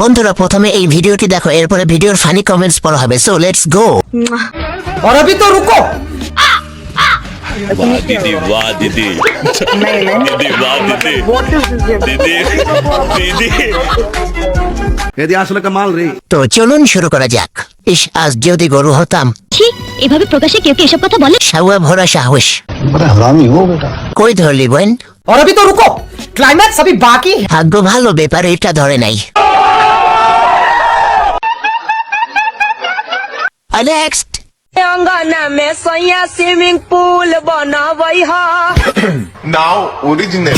বন্ধুরা প্রথমে এই ভিডিওটি দেখো, এরপরে ভিডিওর ফানি কমেন্টস পড়া হবে। So let's go. और अभी तो रुको। वाह दीदी, वाह दीदी, दीदी वाह दीदी, दीदी दीदी। এদি আসলে কামাল রে। তো চলুন শুরু করা যাক। ইস, আজ যদি গরু হতাম। এভাবে প্রকাশে কেউ কি এসব কথা বলে? সাউয়া ভরা সাহস। বড় হারামি হো বেটা। কই ধরলি বোন? और अभी तो रुको, क्लाइमैक्स अभी बाकी है। ভাগ্য ভালো, ব্যাপারে এটা ধরে নাই। नेक्स्ट अंगना में सैया स्विमिंग पूल बनावई हा। Now original.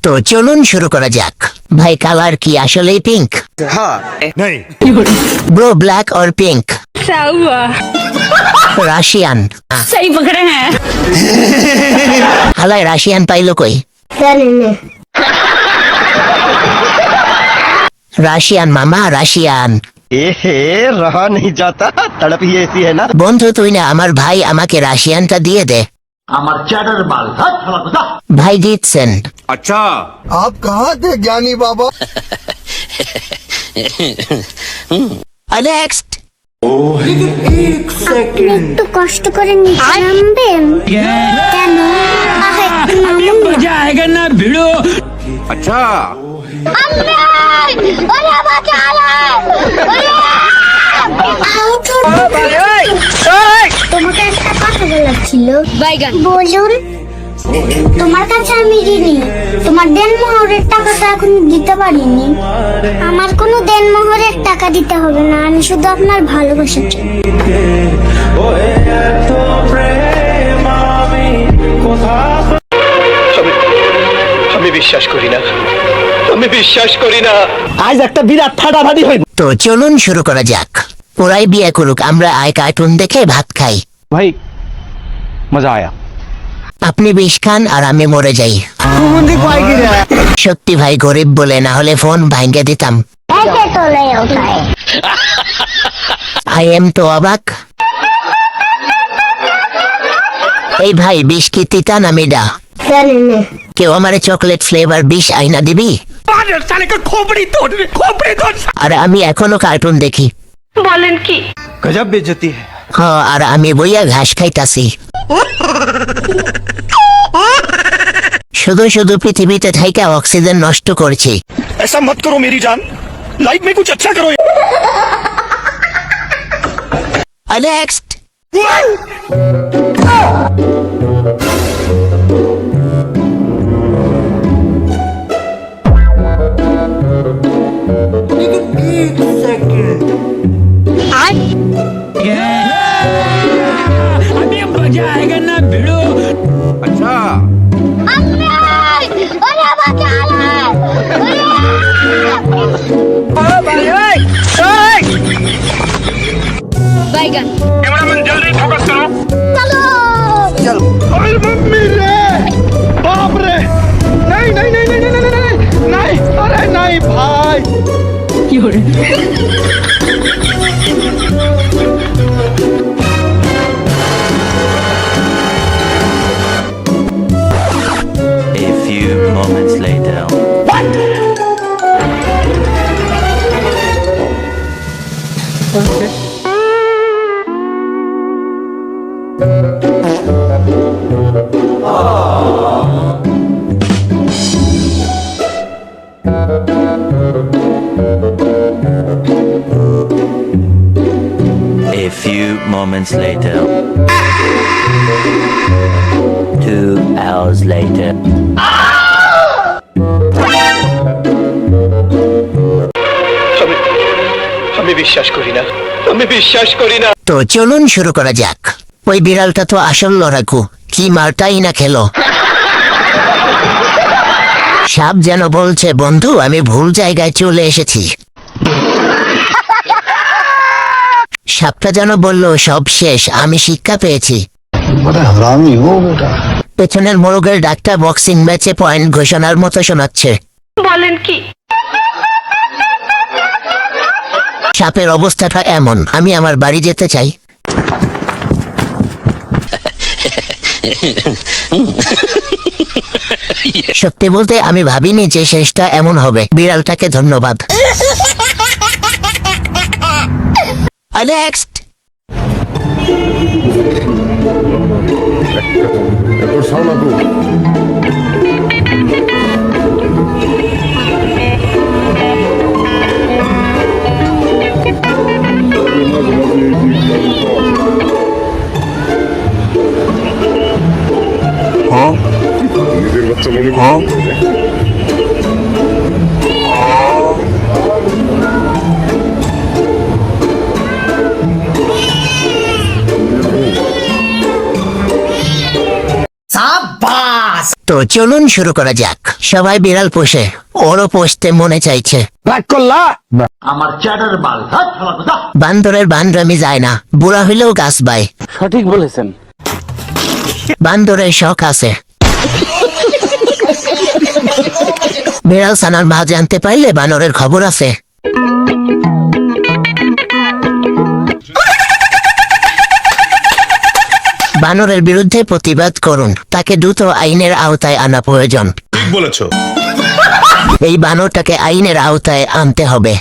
তো চলুন শুরু করা যাক। ভাই কালার কি আসলেই পিঙ্ক? ব্রো ব্ল্যাক और पिंक? রাশিয়ান। सही पकड़े हैं। হালাই রাশিয়ান পাইলো কই? রাশিয়ান মামা, রাশিয়ান। रहा नहीं जाता, तड़प ही ऐसी है ना। বন্ধু তুই না আমার ভাই, আমাকে রাশিয়ানটা দিয়ে দে। আমার চ্যাটার মাল ভাই জিতছেন। अच्छा आप कहाँ थे ज्ञानी बाबा? নেক্সট একটু কষ্ট করে নিচে নামবেন কেন? একটু নামুন না। अच्छा তোমাকে একটা কথা বলার ছিল। বলুন। তোমার কাছে আমি ঋণী। তোমার দেনমোহরের টাকাটা এখন দিতে পারিনি। আমার কোনো দেনমোহরের টাকা দিতে হবে না, আমি শুধু আপনার ভালোবাসা চাই। আমি বিশ্বাস করি না, আমি বিশ্বাস করি না। আজ একটা বিরাট ফাটাফাটি হইব। তো চলুন শুরু করা যাক। ওরাই বিয়ে করুক, আমরা আয় কার্টুন দেখে ভাত খাই। ভাই মজা আয়া। আপনি বিষ খান আর আমি মরে যাই। সত্যি ভাই গরিব বলে, না হলে ফোন ভাঙ্গে দিতাম। একে তোলে ওঠায়। আই এম তো অবাক। এই ভাই বিষ কি তিতা না মিডা? কেউ আমারে চকলেট ফ্লেভার বিষ আইনা দিবি? আর আমি এখনো কার্টুন দেখি। বলেন কি? গজব বেজতি है। হ্যাঁ, আর আমি বইয়া ঘাস খাইতাছি। শুধু শুধু পৃথিবীতে থাইকা অক্সিজেন নষ্ট করছি। ऐसा मत करो मेरी जान, लाइफ में कुछ अच्छा करो। नेक्स्ट अभी मजा आएगा ना भिड़ो। अच्छा बैगन अरे मम्मी रे, बाप रे, नहीं नहीं नहीं नहीं नहीं नहीं नहीं, अरे नहीं भाई। A few moments later. A few moments later. 2 hours later. আমি বিশ্বাস করি না, আমি বিশ্বাস করি না। তো চলুন শুরু করা যাক। ওই বিড়ালটা তো আসল লড়াকু, কি মারটাই না খেলো। সাপ যেন বলছে, বন্ধু আমি ভুল জায়গায় চলে এসেছি। সাপটা যেন বলল, সব শেষ, আমি শিক্ষা পেয়েছি। পেছনের মোরগের ডাকটা বক্সিং ম্যাচে পয়েন্ট ঘোষণার মতো শোনাচ্ছে। বলেন কি? সাপের অবস্থাটা এমন, আমি আমার বাড়ি যেতে চাই। সত্যি বলতে আমি ভাবিনি যে শেষটা এমন হবে। বিড়ালটাকে ধন্যবাদ। নেক্সট। शाबाश তো চলুন শুরু করা যাক। সবাই বিড়াল পোষে, ওরও পোষতে মনে চাইছে। বান্দরের বান্দরামি যায় না, বুড়া হইলেও গাছ বায়। সঠিক বলেছেন। বান্দরের শখ আছে। বিড়াল ছানার মা জানতে পারলে বানরের খবর আছে। বানরের বিরুদ্ধে প্রতিবাদ করুন, তাকে দ্রুত আইনের আওতায় আনা প্রয়োজন। ঠিক বলেছো। এই বানরটাকে আইনের আওতায় আনতে হবে।